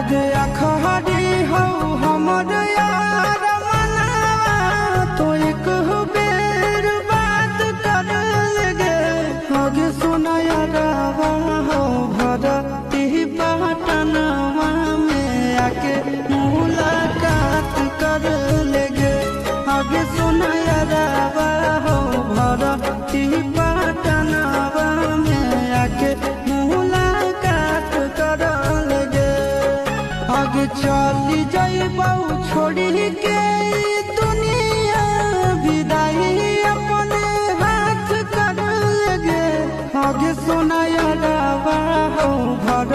आगे अखड़ी हो हमर यार मनवा तो एक बेर बात कर लगे आगे सुना यारवा हो भरती पटनवा में आके मुलाकात कर लगे आगे सुना यारवा हो भरती पटनवा में आके मुलाकात कर लगे आगे चली जाइबौ छोड़ी के दुनिया विदाई अपने हाथ कर लगे आगे सुना यारवा हो भर